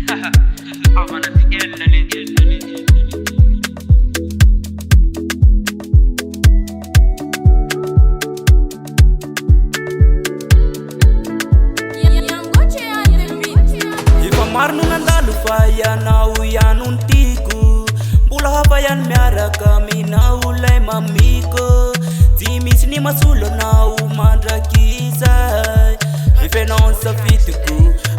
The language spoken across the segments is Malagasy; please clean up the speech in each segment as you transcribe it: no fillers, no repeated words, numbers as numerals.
Havana Jl Efa maro no nandalo fa ianao ihany no tiako. Mbola hafa ihany miaraka aminao lay mamiko. Tsy misy ny mahasolo anao mandrakizay. Mifenao ny safidiko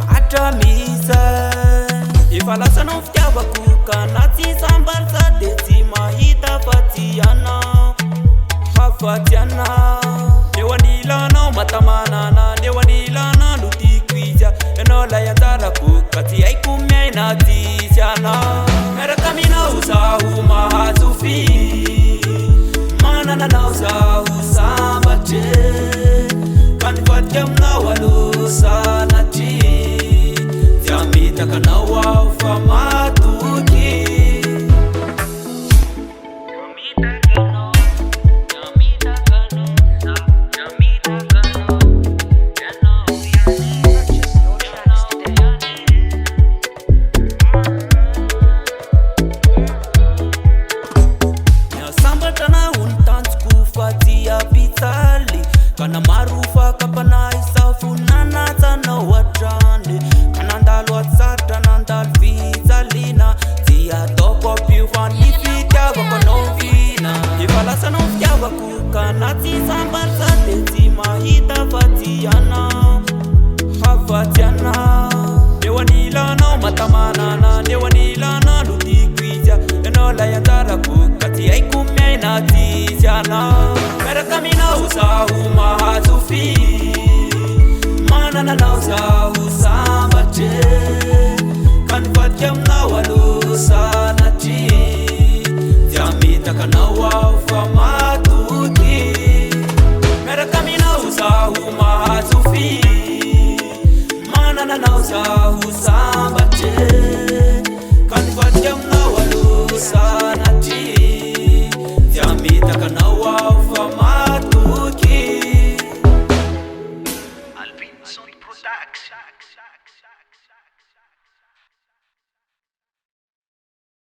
hatramizay. Efa lasanao fitiavako ka na tsy sambarsa de tsy mahita fa tsy anao, hafa tsy anao. Eo anilanao matamanana, eo anilanao no tiako izy. Enao lay anjarako ka tsy haiko miaina tsisy anao. Miaraka aminao zaho mahazo fi, manana anao zaho sambatre. Ka nivadika aminao aloha sanatry, tsy amitaka anao aho fa matoky. Kana marufa kapana isafu nana tana watrande. Kana ndalo atsarta nandalo vizalina. Tia toko piuva nifika wako novina. Ivalasa novia wakuka na tisambarsa tezi mahita fatiana, hafatiana. Dewa nilana matamanana, dewa nilana lutikwija. Enola yandara kuka tia ikumya inatizana. Miaraka aminao zaho mahazo fi, manana anao zaho